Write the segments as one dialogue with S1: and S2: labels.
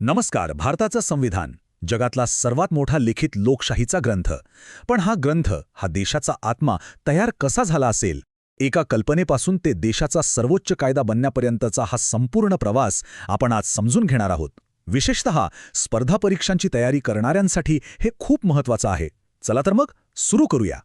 S1: नमस्कार. भारताचं संविधान जगातला सर्वात मोठा लिखित लोकशाहीचा ग्रंथ. पण हा ग्रंथ, हा देशाचा आत्मा तयार कसा झाला असेल? एका कल्पनेपासून ते देशाचा सर्वोच्च कायदा बनण्यापर्यंतचा हा संपूर्ण प्रवास आपण आज समजून घेणार आहोत. विशेषतः स्पर्धा परीक्षांची तयारी करणाऱ्यांसाठी हे खूप महत्त्वाचं आहे. चला तर मग सुरू करूया.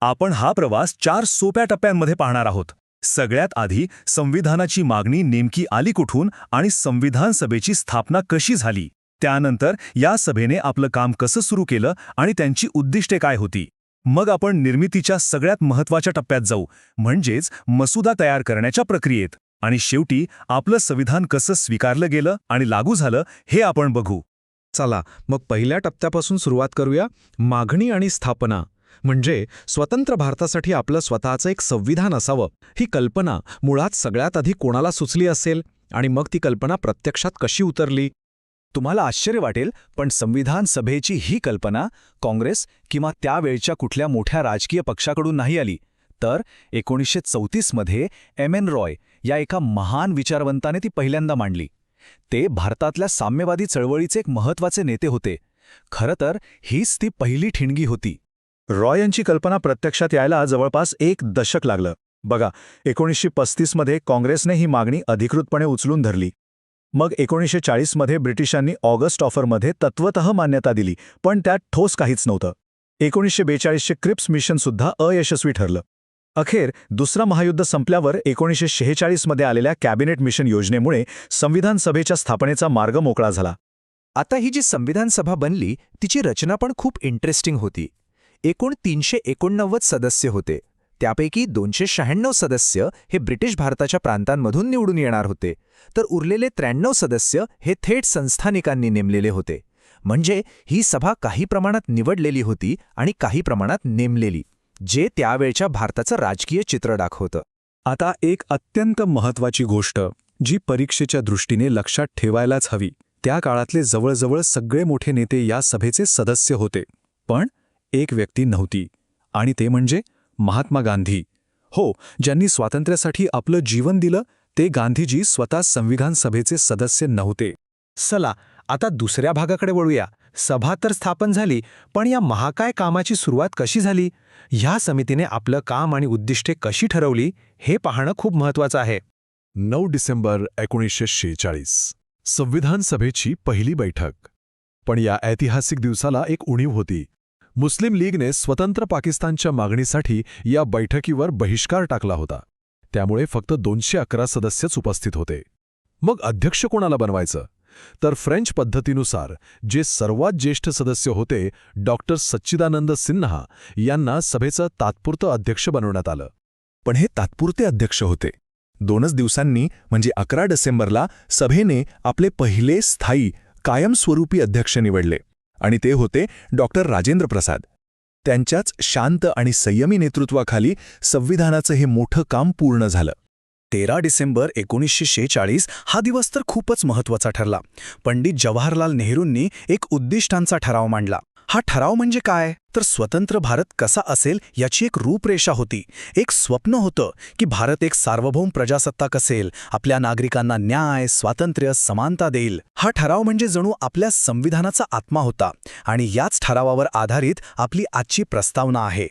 S2: आपण हा प्रवास 4 सोप्या टप्प्यांमध्ये पाहणार आहोत. सगळ्यात आधी संविधानाची मागणी नेमकी आली कुठून आणि संविधान सभेची स्थापना कशी झाली. त्यानंतर या सभेने आपलं काम कसं सुरू केलं आणि त्यांची उद्दिष्टे काय होती. मग आपण निर्मितीच्या सगळ्यात महत्त्वाच्या टप्प्यात जाऊ, म्हणजेच मसुदा तयार करण्याच्या प्रक्रियेत. आणि शेवटी आपलं संविधान कसं स्वीकारलं गेलं आणि लागू झालं हे आपण बघू.
S3: चला मग पहिल्या टप्प्यापासून सुरुवात करूया. मागणी आणि स्थापना. म्हणजे स्वतंत्र भारतासाठी आपलं स्वतःचं एक संविधान असावं, ही कल्पना मुळात सगळ्यात आधी कोणाला सुचली असेल आणि मग ती कल्पना प्रत्यक्षात कशी उतरली?
S1: तुम्हाला आश्चर्य वाटेल, पण संविधान सभेची ही कल्पना काँग्रेस किंवा त्यावेळच्या कुठल्या मोठ्या राजकीय पक्षाकडून नाही आली, तर 1934 मध्ये एम.एन. रॉय या एका महान विचारवंताने ती पहिल्यांदा मांडली. ते भारतातल्या साम्यवादी चळवळीचे एक महत्त्वाचे नेते होते. खरं तर हीच ती पहिली ठिणगी होती.
S2: रॉय यांची कल्पना प्रत्यक्षात यायला जवळपास 1 दशक लागलं. बघा, 1935 मध्ये काँग्रेसने ही मागणी अधिकृतपणे उचलून धरली. मग 1940 मध्ये ब्रिटिशांनी ऑगस्ट ऑफरमध्ये तत्वतः मान्यता दिली, पण त्यात ठोस काहीच नव्हतं. 1942चे क्रिप्स मिशनसुद्धा अयशस्वी ठरलं. अखेर दुसरं महायुद्ध संपल्यावर 1946 मध्ये आलेल्या कॅबिनेट मिशन योजनेमुळे संविधान सभेच्या स्थापनेचा मार्ग मोकळा झाला.
S4: आता ही जी संविधान सभा बनली, तिची रचना पण खूप इंटरेस्टिंग होती. एकूण 389 सदस्य होते. त्यापैकी 296 सदस्य हे ब्रिटिश भारताच्या प्रांतांमधून निवडून येणार होते, तर उरलेले 93 सदस्य हे थेट संस्थानिकांनी नेमलेले होते. म्हणजे ही सभा काही प्रमाणात निवडलेली होती आणि काही प्रमाणात नेमलेली, जे त्यावेळच्या भारताचं राजकीय चित्र दाखवतं.
S2: आता एक अत्यंत महत्त्वाची गोष्ट, जी परीक्षेच्या दृष्टीने लक्षात ठेवायलाच हवी. त्या काळातले जवळजवळ सगळे मोठे नेते या सभेचे सदस्य होते. पण एक व्यक्ती नव्हती, आणि ते म्हणजे महात्मा गांधी. हो, ज्यांनी स्वातंत्र्यासाठी आपलं जीवन दिलं, ते गांधीजी स्वतः संविधान सभेचे सदस्य नव्हते.
S3: चला आता दुसऱ्या भागाकडे वळूया. सभा तर स्थापन झाली, पण या महाकाय कामाची सुरुवात कशी झाली? ह्या समितीने आपलं काम आणि उद्दिष्टे कशी ठरवली, हे पाहणं खूप महत्त्वाचं आहे.
S5: 9 डिसेंबर 1946 संविधान सभेची पहिली बैठक. पण या ऐतिहासिक दिवसाला एक उणीव होती. मुस्लिम लीगने स्वतंत्र पाकिस्तानच्या मागणीसाठी या बैठकीवर बहिष्कार टाकला होता. त्यामुळे फक्त 211 सदस्यच उपस्थित होते. मग अध्यक्ष कोणाला बनवायचं? तर फ्रेंच पद्धतीनुसार जे सर्वात ज्येष्ठ सदस्य होते, डॉक्टर सच्चिदानंद सिन्हा यांना सभेचं तात्पुरतं अध्यक्ष बनवण्यात आलं.
S2: पण हे तात्पुरते अध्यक्ष होते. 2च दिवसांनी म्हणजे 11 डिसेंबरला सभेने आपले पहिले स्थायी कायमस्वरूपी अध्यक्ष निवडले, आणि ते होते डॉक्टर राजेंद्र प्रसाद. त्यांच्याच शांत आणि संयमी नेतृत्वाखाली संविधानाचं हे मोठं काम पूर्ण झालं.
S1: 13 डिसेंबर 1946 हा दिवस तर खूपच महत्त्वाचा ठरला. पंडित जवाहरलाल नेहरूंनी एक उद्दिष्टांचा ठराव मांडला. हा ठराव म्हणजे काय? तर स्वतंत्र भारत कसा असेल याची एक रूपरेषा होती. एक स्वप्न होतं की भारत एक सार्वभौम प्रजासत्ताक असेल, आपल्या नागरिकांना न्याय, स्वातंत्र्य, समानता देईल. हा ठराव म्हणजे जणू आपल्या संविधानाचा आत्मा होता, आणि याच ठरावावर आधारित आपली आजची प्रस्तावना आहे.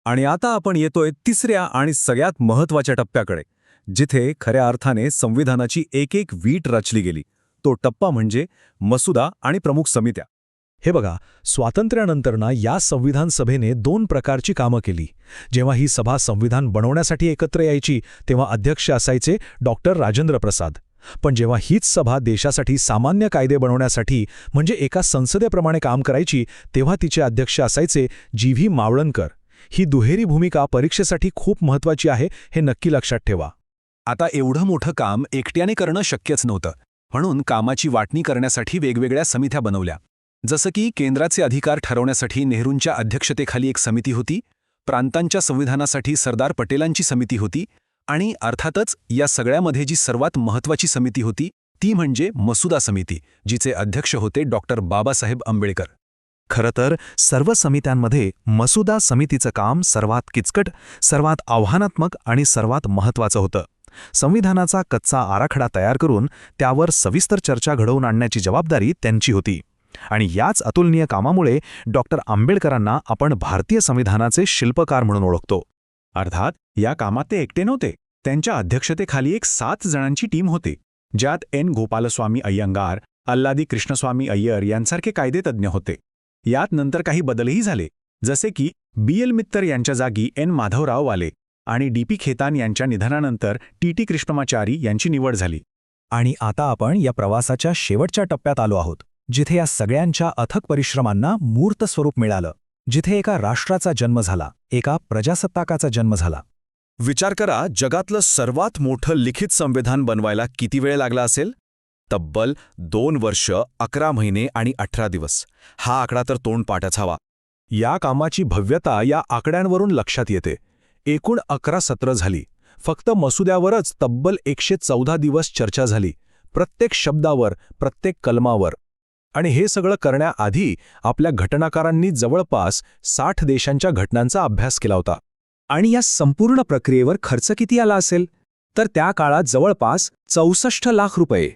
S3: आणि आता आपण येतोय तिसऱ्या आणि सगळ्यात महत्त्वाच्या टप्प्याकडे, जिथे खऱ्या अर्थाने संविधानाची एक वीट रचली गेली. तो टप्पा म्हणजे मसुदा आणि प्रमुख समित्या.
S5: हे बघा, स्वातंत्र्यानंतरना या संविधान सभेने 2 प्रकारची कामं केली. जेव्हा ही सभा संविधान बनवण्यासाठी एकत्र यायची, तेव्हा अध्यक्ष असायचे डॉक्टर राजेंद्र प्रसाद. पण जेव्हा हीच सभा देशासाठी सामान्य कायदे बनवण्यासाठी म्हणजे एका संसदेप्रमाणे काम करायची, तेव्हा तिचे अध्यक्ष असायचे जी.व्ही. मावळणकर. ही दुहेरी भूमिका परीक्षेसाठी खूप महत्त्वाची आहे, हे नक्की लक्षात ठेवा.
S1: आता एवढं मोठं काम एकट्याने करणं शक्यच नव्हतं. म्हणून कामाची वाटणी करण्यासाठी वेगवेगळ्या समित्या बनवल्या. जसं की केंद्राचे अधिकार ठरवण्यासाठी नेहरूंच्या अध्यक्षतेखाली एक समिती होती, प्रांतांच्या संविधानासाठी सरदार पटेलांची समिती होती, आणि अर्थातच या सगळ्यामध्ये जी सर्वात महत्त्वाची समिती होती ती म्हणजे मसुदा समिती, जिचे अध्यक्ष होते डॉक्टर बाबासाहेब आंबेडकर.
S4: खरं तर सर्व समित्यांमध्ये मसुदा समितीचं काम सर्वात किचकट, सर्वात आव्हानात्मक आणि सर्वात महत्त्वाचं होतं.
S1: संविधानाचा कच्चा आराखडा तयार करून त्यावर सविस्तर चर्चा घडवून आणण्याची जबाबदारी त्यांची होती. आणि याच अतुलनीय कामामुळे डॉक्टर आंबेडकरांना आपण भारतीय संविधानाचे शिल्पकार म्हणून ओळखतो.
S2: अर्थात या कामात ते एकटे नव्हते. त्यांच्या अध्यक्षतेखाली एक 7 जणांची टीम होती, ज्यात एन गोपालस्वामी अय्यंगार, अल्लादी कृष्णस्वामी अय्यर यांसारखे कायदेतज्ञ होते. यात नंतर काही बदलही झाले, जसे की BL मित्तर यांच्या जागी एन माधवराव वाले आणि DP खेतान यांच्या निधनानंतर TT कृष्णमाचारी यांची निवड झाली.
S4: आणि आता आपण या प्रवासाच्या शेवटच्या टप्प्यात आलो आहोत, जिथे या सगळ्यांच्या अथक परिश्रमांना मूर्त स्वरूप मिळालं, जिथे एका राष्ट्राचा जन्म झाला, एका प्रजासत्ताकाचा जन्म झाला.
S1: विचार करा, जगातलं सर्वात मोठं लिखित संविधान बनवायला किती वेळ लागला असेल? तब्बल 2 वर्ष 11 महिने आणि 18 दिवस. हा आकडा तर तोंडपाठच हवा.
S2: या कामाची भव्यता या आकड्यांवरून लक्षात येते. एकूण 11 सत्रं झाली. फक्त मसुद्यावरच तब्बल 114 दिवस चर्चा झाली, प्रत्येक शब्दावर, प्रत्येक कलमावर. आणि हे सगळं करण्याआधी आपल्या घटनाकारांनी जवळपास 60 देशांच्या घटनांचा अभ्यास केला होता.
S4: आणि या संपूर्ण प्रक्रियेवर खर्च किती आला असेल? तर त्या काळात जवळपास 64 लाख रुपये.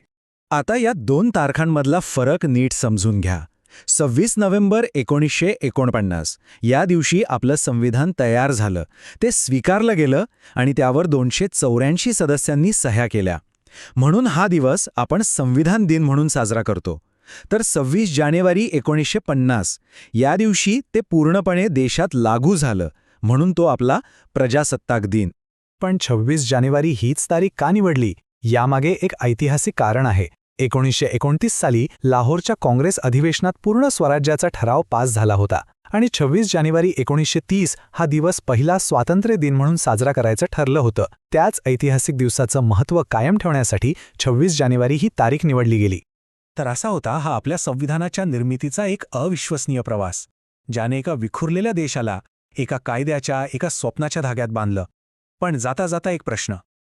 S1: आता या 2 तारखांमधला फरक नीट समजून घ्या. 26 नोव्हेंबर 1949 या दिवशी आपलं संविधान तयार झालं, ते स्वीकारलं गेलं आणि त्यावर 284 सदस्यांनी सह्या केल्या. म्हणून हा दिवस आपण संविधान दिन म्हणून साजरा करतो. तर 26 जानेवारी 1950 या दिवशी ते पूर्णपणे देशात लागू झालं, म्हणून तो आपला प्रजासत्ताक दिन.
S4: पण 26 जानेवारी हीच तारीख का निवडली? यामागे एक ऐतिहासिक कारण आहे. 1929 साली लाहोरच्या काँग्रेस अधिवेशनात पूर्ण स्वराज्याचा ठराव पास झाला होता आणि 26 जानेवारी 1930 हा दिवस पहिला स्वातंत्र्य दिन म्हणून साजरा करायचं ठरलं होतं. त्याच ऐतिहासिक दिवसाचं महत्त्व कायम ठेवण्यासाठी 26 जानेवारी ही तारीख निवडली गेली.
S2: तर असा होता हा आपल्या संविधानाच्या निर्मितीचा एक अविश्वसनीय प्रवास, ज्याने एका विखुरलेल्या देशाला एका कायद्याच्या, एका स्वप्नाच्या धाग्यात बांधलं. पण जाता जाता एक प्रश्न: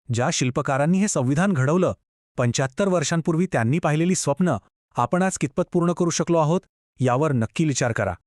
S2: ज्या शिल्पकारांनी हे संविधान घडवलं, 75 वर्षांपूर्वी त्यांनी पाहिलेली स्वप्न आपण आज कितपत पूर्ण करू शकलो आहोत, यावर नक्की विचार करा.